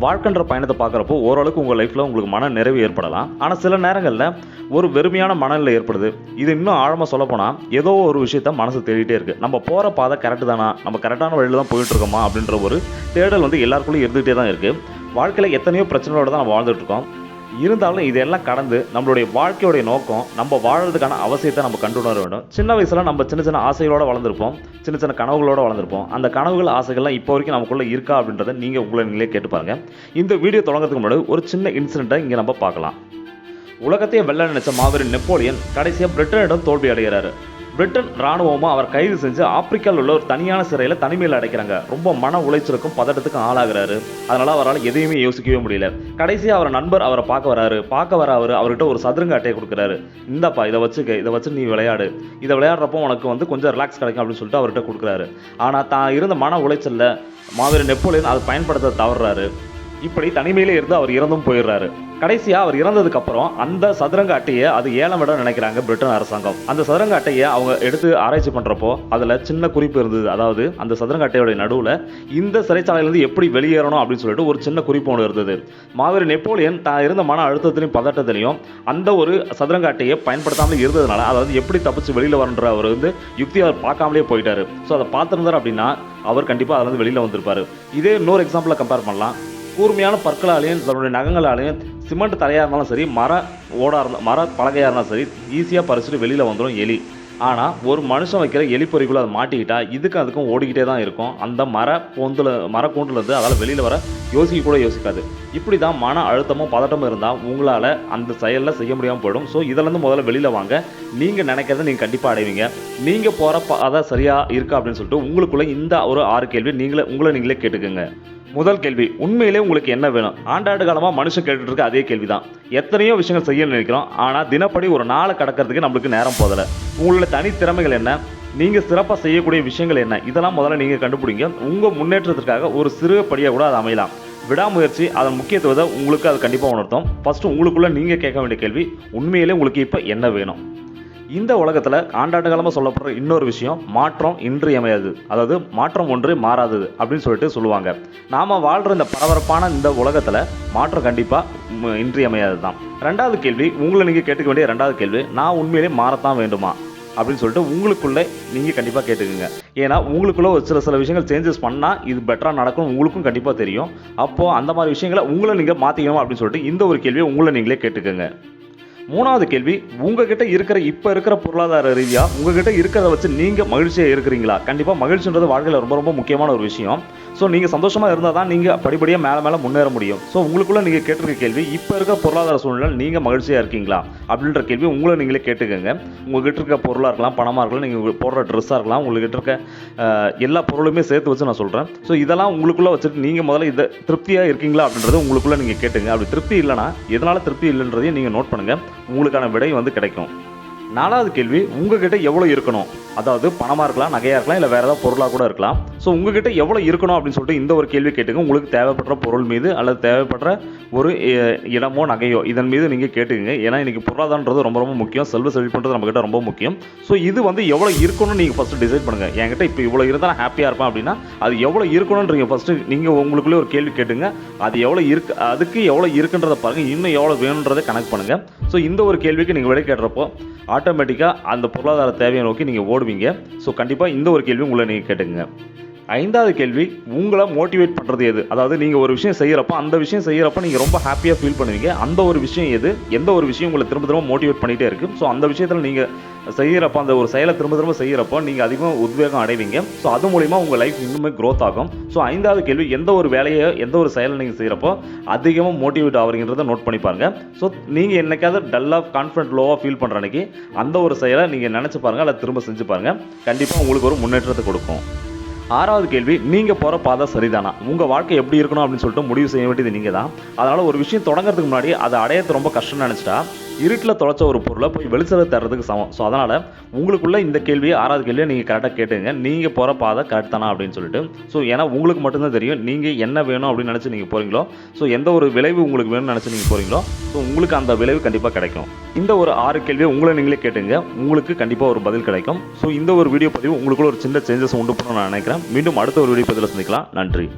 வாழ்க்கைன்ற பயணத்தை பார்க்குறப்போ ஓரளவுக்கு உங்கள் லைஃப்பில் உங்களுக்கு மன நிறைவு ஏற்படலாம். ஆனால் சில நேரங்களில் ஒரு வெறுமையான மனநிலை ஏற்படுது. இது இன்னும் ஆழமாக சொல்லப்போனால் ஏதோ ஒரு விஷயத்த மனசு தேடிட்டே இருக்குது. நம்ம போகிற பாதை கரெக்டு தானா, நம்ம கரெக்டான வழியில் தான் போயிட்டுருக்கோமா அப்படின்ற ஒரு தேடல் வந்து எல்லாருக்குள்ளேயும் இருந்துகிட்டே தான் இருக்குது. வாழ்க்கையில் எத்தனையோ பிரச்சனையோடு தான் நம்ம வாழ்ந்துட்டுருக்கோம். இருந்தாலும் இதெல்லாம் கடந்து நம்மளுடைய வாழ்க்கையோடைய நோக்கம், நம்ம வாழறதுக்கான அவசியத்தை நம்ம கண்டுணர வேண்டும். சின்ன வயசில் நம்ம சின்ன சின்ன ஆசைகளோடு வளர்ந்துருப்போம், சின்ன சின்ன கனவுகளோடு வளர்ந்துருப்போம். அந்த கனவுகள் ஆசைகள்லாம் இப்போ வரைக்கும் நமக்குள்ளே இருக்கா அப்படின்றத நீங்கள் உங்களை நீங்களே கேட்டு பாருங்கள். இந்த வீடியோ தொடங்கிறதுக்கு முன்னாடி ஒரு சின்ன இன்சிடெண்ட்டை இங்கே நம்ம பார்க்கலாம். உலகத்தையே வெல்ல நினைச்ச மாபெரும் நெப்போலியன் கடைசியாக பிரிட்டனிடம் தோல்வி அடைகிறாரு. பிரிட்டன் இராணுவமும் அவர் கைது செஞ்சு ஆப்பிரிக்காவில் உள்ள ஒரு தனியான சிறையில் தனிமையில் அடைக்கிறாங்க. ரொம்ப மன உளைச்சலுக்கும் பதட்டத்துக்கும் ஆளாகிறாரு. அதனால் அவரால் எதையுமே யோசிக்கவே முடியல. கடைசியாக அவர் நண்பர் அவரை பார்க்க வர அவர்கிட்ட ஒரு சதுரங்க அட்டையை கொடுக்குறாரு. இந்தாப்பா, இதை வச்சு நீ விளையாடு, இதை விளையாடுறப்போ உனக்கு வந்து கொஞ்சம் ரிலாக்ஸ் கிடைக்கும் அப்படின்னு சொல்லிட்டு அவர்கிட்ட கொடுக்குறாரு. ஆனால் தான் இருந்த மன உளைச்சலில் மாபெரும் நெப்போலியன் அதை பயன்படுத்த தவறுறாரு. இப்படி தனிமையிலே இருந்து அவர் இறந்தும் போயிடுறாரு. கடைசியாக அவர் இறந்ததுக்கப்புறம் அந்த சதுரங்க அட்டையை அது ஏலம் விட நினைக்கிறாங்க பிரிட்டன் அரசாங்கம். அந்த சதுரங்க அட்டையை அவங்க எடுத்து ஆராய்ச்சி பண்ணுறப்போ அதில் சின்ன குறிப்பு இருந்தது. அதாவது அந்த சதுரங்க அட்டையோடைய நடுவில் இந்த சிறைச்சாலையிலேருந்து எப்படி வெளியேறணும் அப்படின்னு சொல்லிட்டு ஒரு சின்ன குறிப்பு ஒன்று இருந்தது. மாபெரும் நெப்போலியன் தான் இருந்த மன அழுத்தத்திலையும் பதட்டத்திலையும் அந்த ஒரு சதுரங்க அட்டையை பயன்படுத்தாமல் இருந்ததுனால, அதாவது எப்படி தப்பிச்சு வெளியில் வரன்ற அவர் வந்து யுக்தி அவர் பார்க்காமலே போயிட்டாரு. ஸோ அதை பார்த்துருந்தார் அப்படின்னா அவர் கண்டிப்பாக அதில் வெளியில் வந்திருப்பார். இதே இன்னொரு எக்ஸாம்பிளை கம்பேர் பண்ணலாம். கூர்மையான பற்களாலையும் தன்னுடைய நகங்களாலையும் சிமெண்ட் தரையாக இருந்தாலும் சரி, மர பலகையாக இருந்தாலும் சரி, ஈஸியாக பறிச்சுட்டு வெளியில் வந்துடும் எலி. ஆனால் ஒரு மனுஷன் வைக்கிற எலிப்பொறிக்குள்ளே அதை மாட்டிக்கிட்டா இதுக்கும் அதுக்கும் ஓடிக்கிட்டே தான் இருக்கும். அந்த மரக்கூண்டுலேருந்து அதால் வெளியில் வர யோசிக்காது. இப்படி தான் மன அழுத்தமும் பதட்டமும் இருந்தால் உங்களால் அந்த செயலில் செய்ய முடியாமல் போயிடும். ஸோ இதிலேருந்து முதல்ல வெளியில் வாங்க. நீங்கள் நினைக்கிறத நீங்கள் கண்டிப்பாக அடைவீங்க. நீங்கள் போகிற அதை சரியாக இருக்கா அப்படின்னு சொல்லிட்டு உங்களுக்குள்ளே இந்த ஒரு 6 கேள்வி உங்களை நீங்களே கேட்டுக்குங்க. முதல் கேள்வி, உண்மையிலே உங்களுக்கு என்ன வேணும்? ஆண்டாண்டு காலமாக மனுஷன் கேட்டுட்டு இருக்க அதே கேள்வி தான். எத்தனையோ விஷயங்கள் செய்ய நினைக்கிறோம், ஆனால் தினப்படி ஒரு நாளை கடக்கிறதுக்கு நம்மளுக்கு நேரம் போதலை. உங்களோட தனித்திறமைகள் என்ன, நீங்கள் சிறப்பாக செய்யக்கூடிய விஷயங்கள் என்ன, இதெல்லாம் முதல்ல நீங்கள் கண்டுபிடிங்க. உங்கள் முன்னேற்றத்திற்காக ஒரு சிறு படியாக கூட அது அமையலாம். விடாமுயற்சி அதன் முக்கியத்துவத்தை உங்களுக்கு அது கண்டிப்பாக உணர்த்தும். ஃபஸ்ட்டு உங்களுக்குள்ளே நீங்கள் கேட்க வேண்டிய கேள்வி, உண்மையிலே உங்களுக்கு இப்போ என்ன வேணும்? இந்த உலகத்தில் ஆண்டாண்டு காலமாக சொல்லப்படுற இன்னொரு விஷயம், மாற்றம் இன்றியமையாது. அதாவது மாற்றம் ஒன்று மாறாதது அப்படின்னு சொல்லிட்டு சொல்லுவாங்க. நாம் வாழ்கிற இந்த பரபரப்பான இந்த உலகத்தில் மாற்றம் கண்டிப்பாக இன்றியமையாது தான். ரெண்டாவது கேள்வி, உங்களை நீங்கள் கேட்டுக்க வேண்டிய ரெண்டாவது கேள்வி, நான் உண்மையிலே மாறத்தான் வேண்டுமா அப்படின்னு சொல்லிட்டு உங்களுக்குள்ளே நீங்கள் கண்டிப்பாக கேட்டுக்குங்க. ஏன்னா உங்களுக்குள்ளே ஒரு சில விஷயங்கள் சேஞ்சஸ் பண்ணால் இது பெட்டராக நடக்கும் உங்களுக்கும் கண்டிப்பாக தெரியும். அப்போது அந்த மாதிரி விஷயங்களை உங்களை நீங்கள் மாற்றிக்கணும் அப்படின்னு சொல்லிட்டு இந்த ஒரு கேள்வியை உங்களை நீங்களே கேட்டுக்கோங்க. மூணாவது கேள்வி, உங்ககிட்ட இப்போ இருக்கிற பொருளாதார ரீதியாக உங்ககிட்ட இருக்கிறத வச்சு நீங்கள் மகிழ்ச்சியாக இருக்கிறீங்களா? கண்டிப்பாக மகிழ்ச்சின்றது வாழ்க்கையில் ரொம்ப ரொம்ப முக்கியமான ஒரு விஷயம். ஸோ நீங்கள் சந்தோஷமாக இருந்தால் தான் நீங்கள் படிப்படியாக மேலே முன்னேற முடியும். ஸோ உங்களுக்குள்ளே நீங்கள் கேட்டிருக்க கேள்வி, இப்போ இருக்க பொருளாதார சூழ்நிலை நீங்கள் மகிழ்ச்சியாக இருக்கீங்களா அப்படின்ற கேள்வி உங்களை நீங்களே கேட்டுக்கோங்க. உங்கள்கிட்ட இருக்க பொருளாக இருக்கலாம், பணமாக இருக்கலாம், நீங்கள் போடுற ட்ரெஸ்ஸாக இருக்கலாம், உங்கள்கிட்ட இருக்க எல்லா பொருளுமே சேர்த்து வச்சு நான் சொல்கிறேன். ஸோ இதெல்லாம் உங்களுக்குள்ளே வச்சுட்டு நீங்கள் முதல்ல இதை திருப்தியாக இருக்கீங்களா அப்படின்றது உங்களுக்குள்ளே நீங்கள் கேட்டுங்க. அப்படி திருப்தி இல்லைனா எதனால் திருப்தி இல்லைன்றதையும் நீங்கள் நோட் பண்ணுங்கள். உங்களுக்கான விடை வந்து கிடைக்கும். நாலாவது கேள்வி, உங்ககிட்ட எவ்வளோ இருக்கணும்? அதாவது பணமாக இருக்கலாம், நகையாக இருக்கலாம், இல்லை வேறு ஏதாவது பொருளாக கூட இருக்கலாம். ஸோ உங்ககிட்ட எவ்வளோ இருக்கணும் அப்படின்னு சொல்லிட்டு இந்த ஒரு கேள்வி கேட்டுங்க. உங்களுக்கு தேவைப்படுற பொருள் மீது அல்லது தேவைப்படுற ஒரு இடமோ நகையோ இதன் மீது நீங்கள் கேட்டுக்கங்க. ஏன்னா இன்றைக்கி பொருளாதாரன்றது ரொம்ப ரொம்ப முக்கியம். செல்வ செழிப்புன்றது நம்மக்கிட்ட ரொம்ப முக்கியம். ஸோ இது வந்து எவ்வளோ இருக்கணும்னு நீங்கள் ஃபஸ்ட்டு டிசைட் பண்ணுங்கள். என்கிட்ட இப்போ இவ்வளோ இருந்தால் நான் ஹாப்பியாக இருப்பேன் அப்படின்னா அது எவ்வளோ இருக்கணுன்றீங்க ஃபஸ்ட்டு நீங்கள் உங்களுக்குள்ளே ஒரு கேள்வி கேட்டுங்க. அது எவ்வளோ அதுக்கு எவ்வளோ இருக்குன்றதை பாருங்கள், இன்னும் எவ்வளோ வேணுன்றதை கணக்கு பண்ணுங்கள். ஸோ இந்த ஒரு கேள்விக்கு நீங்கள் விடை கேட்டுறப்போ ஆட்டோமேட்டிக்காக அந்த பொருளாதார தேவையை நோக்கி நீங்கள் ஓடுவீங்க. ஸோ கண்டிப்பாக இந்த ஒரு கேள்வி உங்களை நீங்கள் கேட்டுங்க. ஐந்தாவது கேள்வி, உங்களை மோட்டிவேட் பண்ணுறது எது? அதாவது நீங்கள் ஒரு விஷயம் செய்கிறப்போ அந்த விஷயம் செய்கிறப்போ நீங்கள் ரொம்ப ஹாப்பியாக ஃபீல் பண்ணுவீங்க. அந்த ஒரு விஷயம் எது? எந்த ஒரு விஷயம் உங்களை திரும்ப மோட்டிவேட் பண்ணிகிட்டே இருக்குது? ஸோ அந்த விஷயத்தில் நீங்கள் செய்கிறப்போ, அந்த ஒரு செயலை திரும்ப செய்கிறப்போ நீங்கள் அதிகமாக உத்வேகம் அடைவீங்க. ஸோ அது மூலிமா உங்கள் லைஃப் இன்னுமே க்ரோத் ஆகும். ஸோ ஐந்தாவது கேள்வி, எந்த ஒரு வேலையை எந்த ஒரு செயலை நீங்கள் செய்கிறப்போ அதிகமாக மோட்டிவேட் ஆகிறீங்கிறத நோட் பண்ணி பாருங்கள். ஸோ நீங்கள் என்னைக்காவது டல்லாக கான்ஃபிடென்ட் லோவாக ஃபீல் பண்ணுற அன்றைக்கி அந்த ஒரு செயலை நீங்கள் நினச்சி பாருங்கள், அதை திரும்ப செஞ்சு பாருங்கள். கண்டிப்பாக உங்களுக்கு ஒரு முன்னேற்றத்தை கொடுக்கும். ஆறாவது கேள்வி, நீங்கள் போகிற பாதை சரிதானா? உங்கள் வாழ்க்கை எப்படி இருக்கணும் அப்படின்னு சொல்லிட்டு முடிவு செய்ய வேண்டியது நீங்கள் தான். அதனால் ஒரு விஷயம் தொடங்கிறதுக்கு முன்னாடி அதை அடையிறது ரொம்ப கஷ்டம்னு நினச்சிட்டா இருட்டில் தொலைச்ச ஒரு பொருளை போய் வெளிச்சத்தை தர்றதுக்கு சமம். ஸோ அதனால் உங்களுக்குள்ளே இந்த கேள்வியை 6வது கேள்வியை நீங்கள் கரெக்டாக கேட்டுங்க. நீங்கள் போகிற பாதை கரெக்ட் தானா அப்படின்னு சொல்லிட்டு. ஸோ ஏன்னா உங்களுக்கு மட்டும்தான் தெரியும் நீங்கள் என்ன வேணும் அப்படின்னு நினச்சி நீங்கள் போகிறீங்களோ, ஸோ எந்த ஒரு விளைவு உங்களுக்கு வேணும்னு நினச்சி நீங்கள் போகிறீங்களோ, ஸோ உங்களுக்கு அந்த விளைவு கண்டிப்பாக கிடைக்கும். இந்த ஒரு 6 கேள்வியை உங்களை நீங்களே கேட்டுங்க, உங்களுக்கு கண்டிப்பாக ஒரு பதில் கிடைக்கும். ஸோ இந்த ஒரு வீடியோ பதிவு உங்களுக்குள்ள ஒரு சின்ன சேஞ்சஸ் உண்டு பண்ணணும்னு நான் நினைக்கிறேன். மீண்டும் அடுத்த ஒரு வீடியோ பதிவில் சந்திக்கலாம். நன்றி.